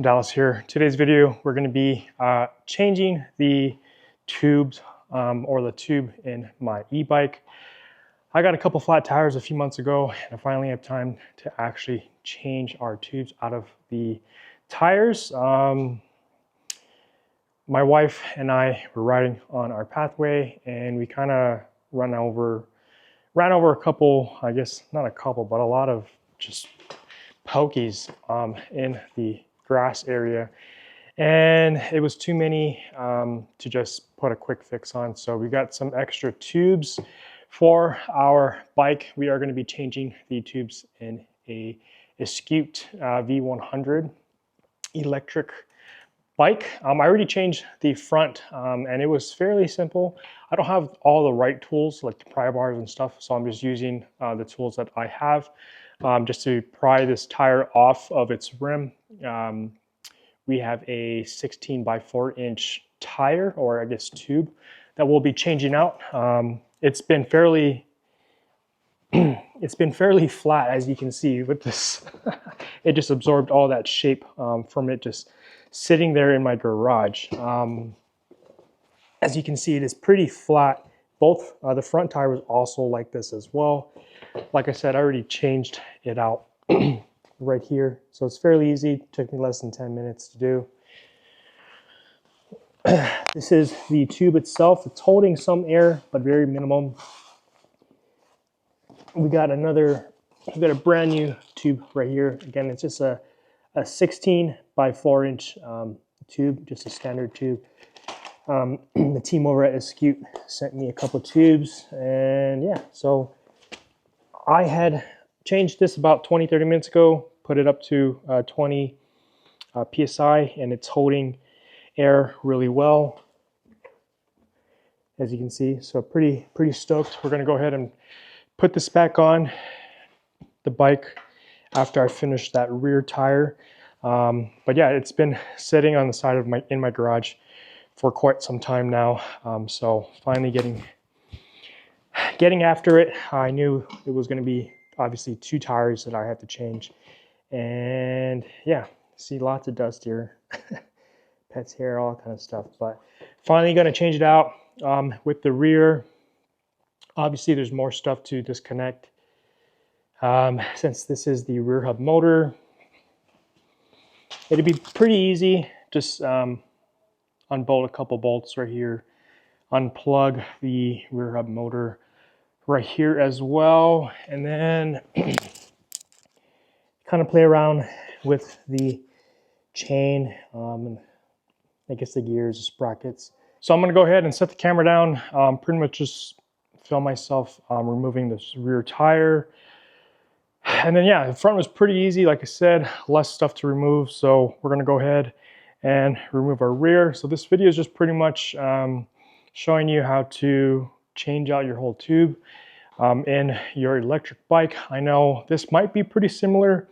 Dallas here. Today's video, we're going to be changing the tubes or the tube in my e-bike. I got a couple flat tires a few months ago, and I finally have time to actually change our tubes out of the tires. My wife and I were riding on our pathway, and we kind of ran over a couple, I guess not a couple, but a lot of just pokies in the grass area, and it was too many to just put a quick fix on. So we got some extra tubes for our bike. We are going to be changing the tubes in a Escute V100 electric bike. I already changed the front and it was fairly simple. I don't have all the right tools like the pry bars and stuff, so I'm just using the tools that I have just to pry this tire off of its rim. We have a 16 by 4 inch tire, or I guess tube, that we'll be changing out. It's been fairly flat, as you can see with this. It just absorbed all that shape from it just sitting there in my garage. As you can see, it is pretty flat. Both the front tire was also like this as well. Like I said, I already changed it out right here, so it's fairly easy. It took me less than 10 minutes to do. This is the tube itself. It's holding some air, but very minimum. We got a brand new tube right here. Again, it's just a 16 by 4 inch tube, just a standard tube. The team over at Escute sent me a couple tubes, and yeah, so I had changed this about 20-30 minutes ago, put it up to 20 psi, and it's holding air really well, as you can see. So pretty stoked. We're gonna go ahead and put this back on the bike after I finish that rear tire. But yeah, it's been sitting on the side of my garage for quite some time now. So finally getting after it. I knew it was going to be obviously 2 tires that I had to change, and yeah, see lots of dust here, pets hair, all kind of stuff. But finally going to change it out. With the rear, obviously there's more stuff to disconnect. Since this is the rear hub motor, it'd be pretty easy. Just unbolt a couple bolts right here, unplug the rear hub motor right here as well, and then kind of play around with the chain, and I guess the gears, the sprockets. So I'm going to go ahead and set the camera down, pretty much just film myself removing this rear tire. And then yeah, the front was pretty easy. Like I said, less stuff to remove, so we're going to go ahead and remove our rear. So this video is just pretty much showing you how to change out your whole tube in your electric bike. I know this might be pretty similar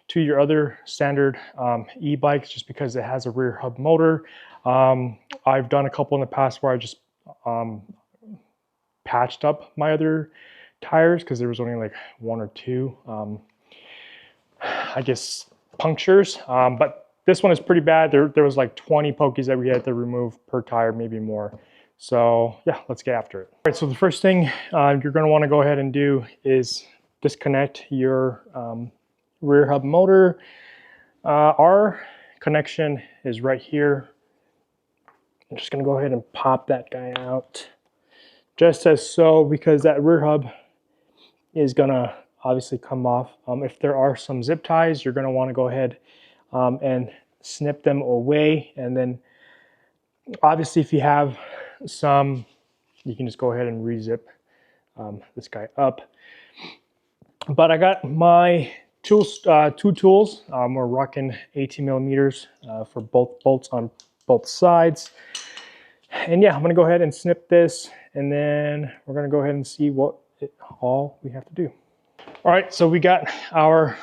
to your other standard e-bikes, just because it has a rear hub motor. I've done a couple in the past where I just patched up my other tires because there was only like 1 or 2 I guess punctures, but this one is pretty bad. There was like 20 pokies that we had to remove per tire, maybe more. So yeah, let's get after it. All right, so the first thing you're going to want to go ahead and do is disconnect your rear hub motor. Our connection is right here. I'm just going to go ahead and pop that guy out, just as so, because that rear hub is going to obviously come off. If there are some zip ties, you're going to want to go ahead and snip them away, and then obviously if you have some, you can just go ahead and re-zip this guy up. But I got my tools, 2 tools. We're rocking 18 millimeters for both bolts on both sides. And yeah, I'm gonna go ahead and snip this, and then we're gonna go ahead and see what all we have to do. All right, so we got our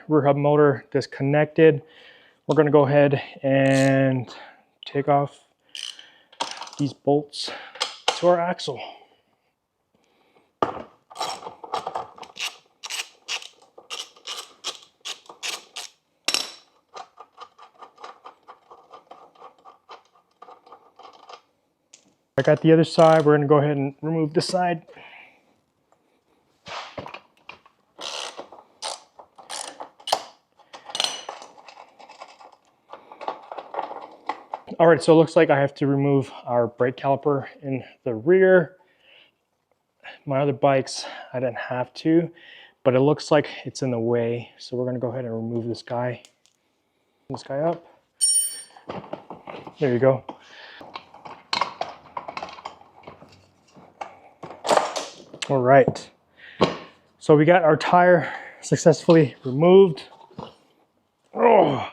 rear hub motor disconnected. We're gonna go ahead and take off these bolts to our axle. I got the other side. We're gonna go ahead and remove this side. All right, so it looks like I have to remove our brake caliper in the rear. My other bikes, I didn't have to, but it looks like it's in the way. So we're gonna go ahead and remove this guy up. There you go. All right, so we got our tire successfully removed. Oh,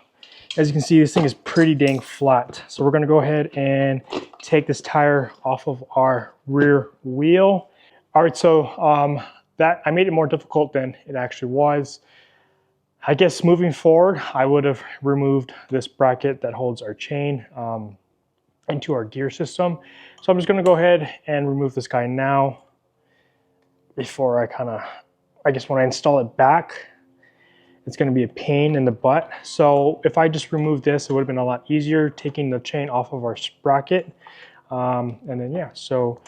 as you can see, this thing is pretty dang flat. So we're gonna go ahead and take this tire off of our rear wheel. All right, so that I made it more difficult than it actually was. I guess moving forward, I would have removed this bracket that holds our chain into our gear system. So I'm just gonna go ahead and remove this guy now before I guess when I install it back, it's gonna be a pain in the butt. So if I just removed this, it would have been a lot easier taking the chain off of our sprocket. And then yeah, so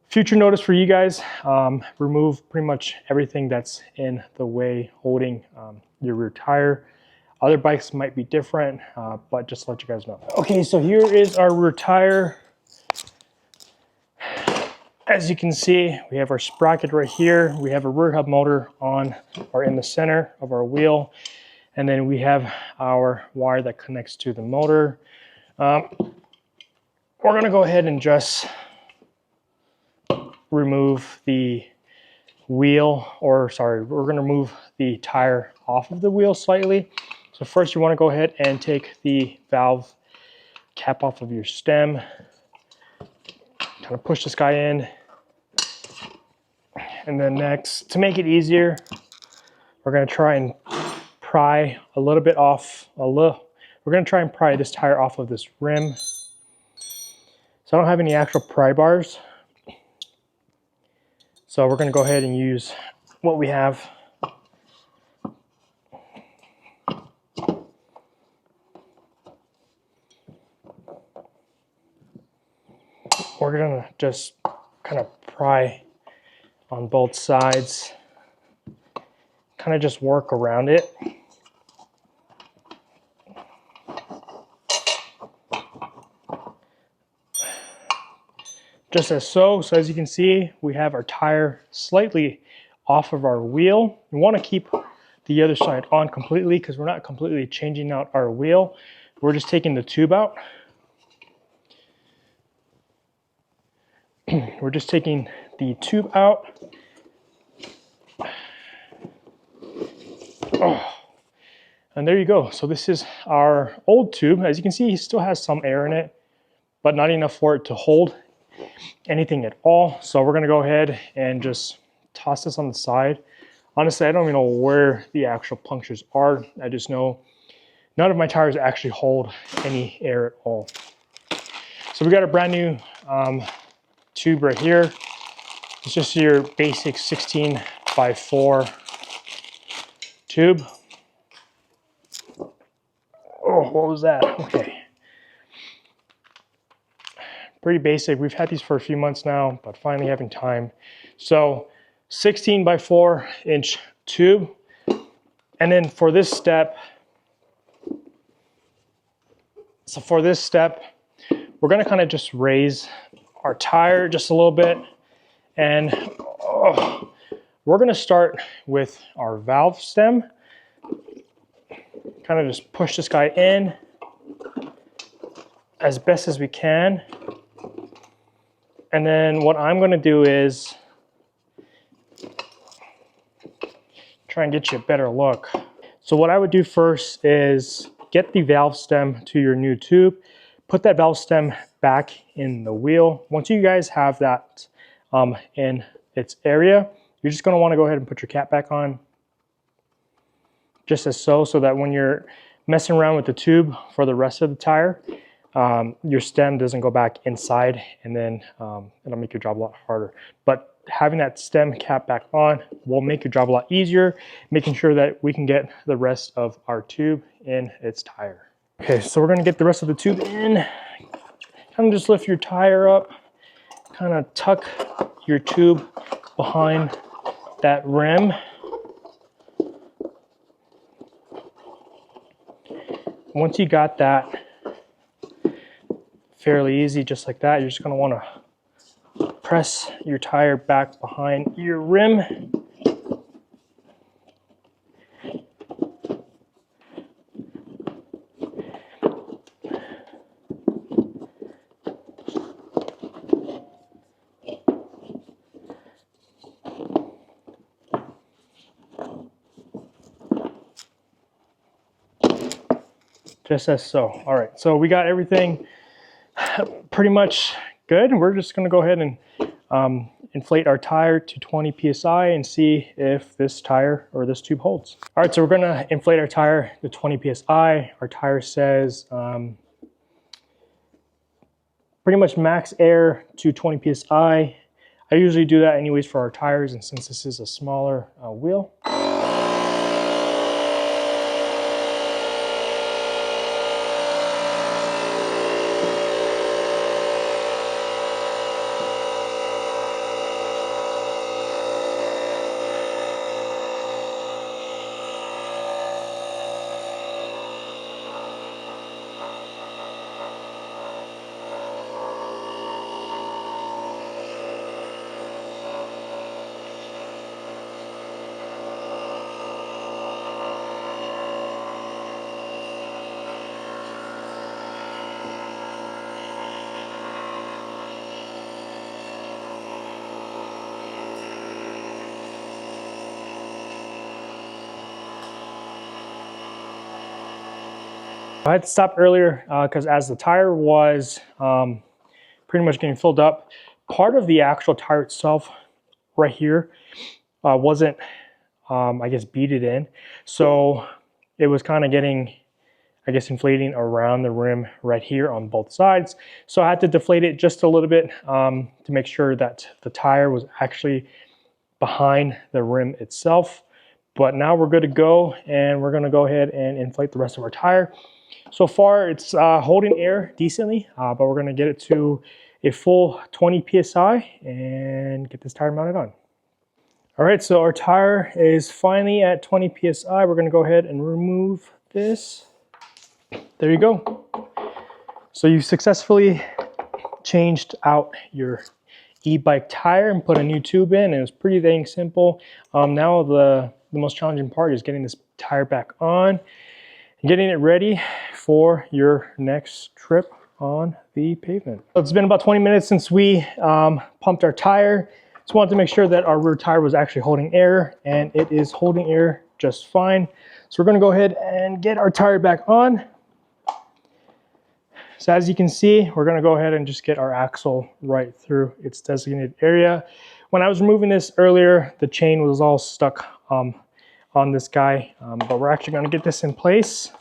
future notice for you guys, remove pretty much everything that's in the way holding your rear tire. Other bikes might be different, but just to let you guys know. Okay, so here is our rear tire. As you can see, we have our sprocket right here. We have a rear hub motor on or in the center of our wheel. And then we have our wire that connects to the motor. We're gonna go ahead and just remove the wheel, or sorry, we're gonna remove the tire off of the wheel slightly. So first you wanna go ahead and take the valve cap off of your stem. Kind of push this guy in. And then next, to make it easier, we're gonna try and pry a little bit off, we're gonna try and pry this tire off of this rim. So I don't have any actual pry bars. So we're gonna go ahead and use what we have. We're gonna just kind of pry on both sides, kind of just work around it. Just as so. So as you can see, we have our tire slightly off of our wheel. We want to keep the other side on completely because we're not completely changing out our wheel. We're just taking the tube out. We're just taking the tube out. Oh. And there you go. So this is our old tube. As you can see, it still has some air in it, but not enough for it to hold anything at all. So we're gonna go ahead and just toss this on the side. Honestly, I don't even know where the actual punctures are. I just know none of my tires actually hold any air at all. So we got a brand new tube right here. It's just your basic 16x4 tube. Oh, what was that? Okay. Pretty basic. We've had these for a few months now, but finally having time. So 16x4 inch tube. And then for this step, we're gonna kind of just raise our tire just a little bit. And we're gonna start with our valve stem. Kind of just push this guy in as best as we can. And then what I'm gonna do is try and get you a better look. So what I would do first is get the valve stem to your new tube, put that valve stem back in the wheel. Once you guys have that in its area, you're just gonna wanna go ahead and put your cap back on, just as so that when you're messing around with the tube for the rest of the tire, your stem doesn't go back inside, and then it'll make your job a lot harder. But having that stem cap back on will make your job a lot easier, making sure that we can get the rest of our tube in its tire. Okay, so we're gonna get the rest of the tube in. Kind of just lift your tire up kind of tuck your tube behind that rim. Once you got that fairly easy, just like that, you're just going to want to press your tire back behind your rim. Just as so. All right, so we got everything pretty much good. We're just going to go ahead and inflate our tire to 20 psi and see if this tire or this tube holds. All right, so we're going to inflate our tire to 20 psi. Our tire says pretty much max air to 20 psi. I usually do that anyways for our tires, and since this is a smaller wheel. I had to stop earlier because as the tire was pretty much getting filled up, part of the actual tire itself right here wasn't, I guess, beaded in. So it was kind of getting, I guess, inflating around the rim right here on both sides. So I had to deflate it just a little bit to make sure that the tire was actually behind the rim itself. But now we're good to go, and we're going to go ahead and inflate the rest of our tire. So far, it's holding air decently, but we're going to get it to a full 20 psi and get this tire mounted on. All right, so our tire is finally at 20 psi. We're going to go ahead and remove this. There you go. So you successfully changed out your e-bike tire and put a new tube in. It was pretty dang simple. Now the most challenging part is getting this tire back on, getting it ready for your next trip on the pavement. So it's been about 20 minutes since we pumped our tire. Just wanted to make sure that our rear tire was actually holding air, and it is holding air just fine. So we're going to go ahead and get our tire back on. So as you can see, we're going to go ahead and just get our axle right through its designated area. When I was removing this earlier, the chain was all stuck on this guy, but we're actually going to get this in place.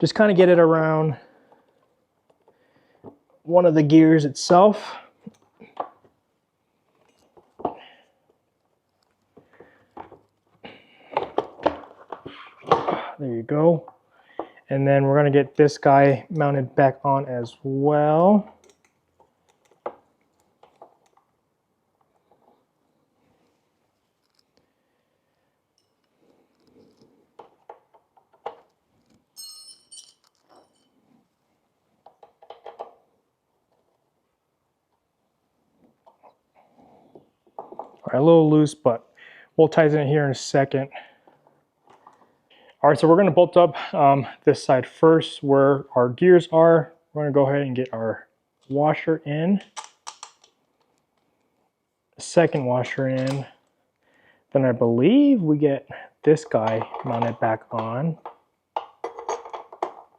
Just kind of get it around one of the gears itself. There you go. And then we're going to get this guy mounted back on as well. All right, a little loose, but we'll tighten it here in a second. All right, so we're going to bolt up this side first where our gears are. We're going to go ahead and get our washer in, second washer in. Then I believe we get this guy mounted back on.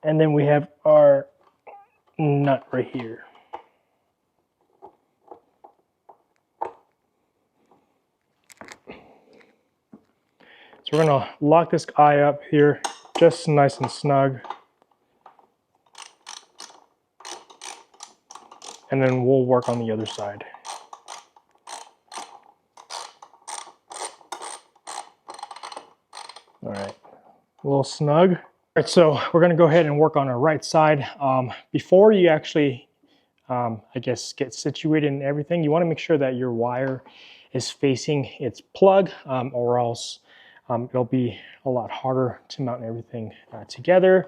And then we have our nut right here. So we're going to lock this eye up here just nice and snug. And then we'll work on the other side. All right, a little snug. All right, so we're going to go ahead and work on our right side. Before you actually I guess, get situated and everything, you want to make sure that your wire is facing its plug, or else it'll be a lot harder to mount everything together.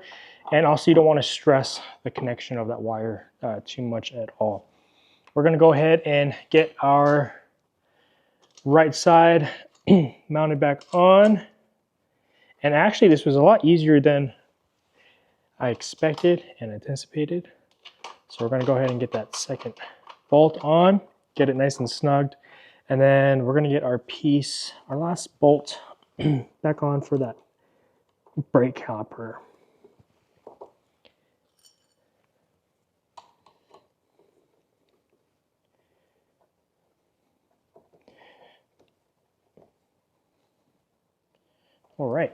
And also you don't want to stress the connection of that wire too much at all. We're going to go ahead and get our right side mounted back on. And actually this was a lot easier than I expected and anticipated. So we're going to go ahead and get that second bolt on, get it nice and snugged. And then we're going to get our piece, our last bolt back on for that brake caliper. All right.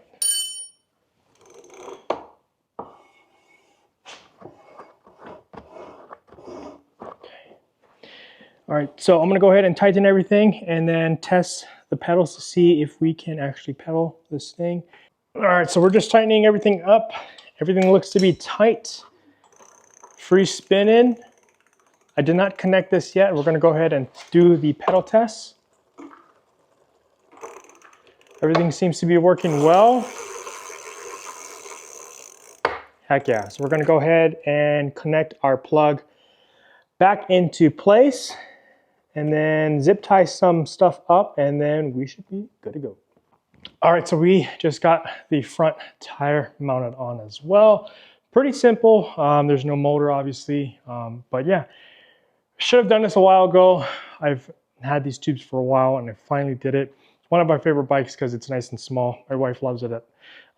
All right, so I'm gonna go ahead and tighten everything and then test the pedals to see if we can actually pedal this thing. All right, so we're just tightening everything up. Everything looks to be tight. Free spinning. I did not connect this yet. We're gonna go ahead and do the pedal test. Everything seems to be working well. Heck yeah, so we're gonna go ahead and connect our plug back into place and then zip tie some stuff up and then we should be good to go. All right, so we just got the front tire mounted on as well. Pretty simple. There's no motor obviously, but yeah, should have done this a while ago. I've had these tubes for a while and I finally did it. It's one of my favorite bikes because it's nice and small. My wife loves it.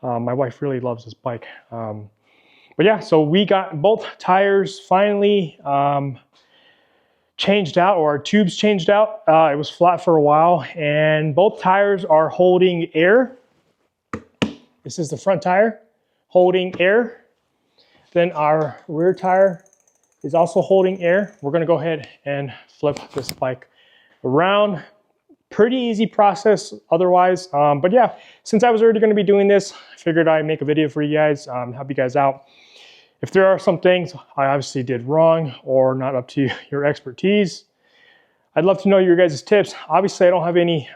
My wife really loves this bike. But yeah, so we got both tires finally changed out, or our tubes changed out. It was flat for a while and both tires are holding air. This is the front tire holding air. Then our rear tire is also holding air. We're gonna go ahead and flip this bike around. Pretty easy process otherwise. But yeah, since I was already gonna be doing this, I figured I'd make a video for you guys, help you guys out. If there are some things I obviously did wrong or not up to your expertise, I'd love to know your guys' tips. Obviously, I don't have any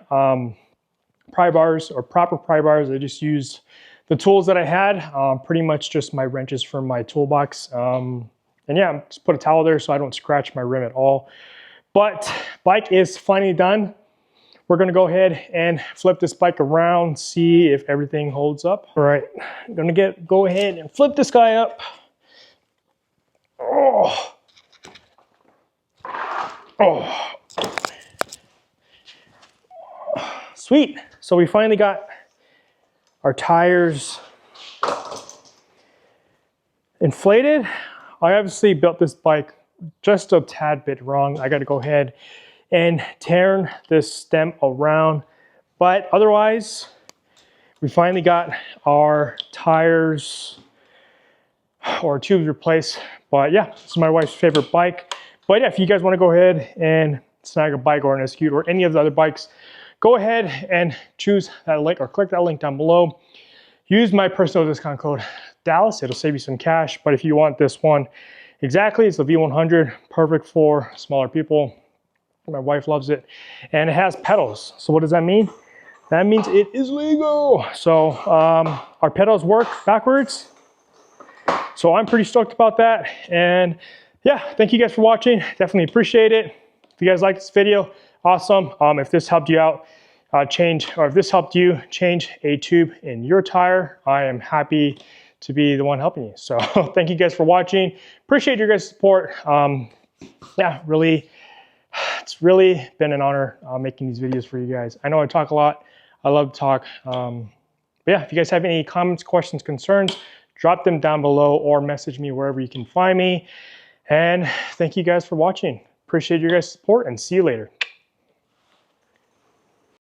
pry bars or proper pry bars. I just used the tools that I had, pretty much just my wrenches from my toolbox. And yeah, just put a towel there so I don't scratch my rim at all. But bike is finally done. We're gonna go ahead and flip this bike around, see if everything holds up. All right, I'm gonna go ahead and flip this guy up. Oh. Oh. Sweet. So we finally got our tires inflated. I obviously built this bike just a tad bit wrong. I got to go ahead and turn this stem around, but otherwise we finally got our tires or tubes replaced. But yeah, this is my wife's favorite bike. But yeah, if you guys want to go ahead and snag a bike or an Escute or any of the other bikes, go ahead and choose that link or click that link down below. Use my personal discount code Dallas. It'll save you some cash. But if you want this one exactly, it's the V100, perfect for smaller people. My wife loves it, and it has pedals. So what does that mean? That means it is legal. So our pedals work backwards. So I'm pretty stoked about that. And yeah, thank you guys for watching. Definitely appreciate it. If you guys like this video, awesome. If this helped you out, if this helped you change a tube in your tire, I am happy to be the one helping you. So thank you guys for watching. Appreciate your guys' support. Yeah, really, it's really been an honor making these videos for you guys. I know I talk a lot. I love to talk. But yeah, if you guys have any comments, questions, concerns, drop them down below or message me wherever you can find me. And thank you guys for watching. Appreciate your guys' support and see you later.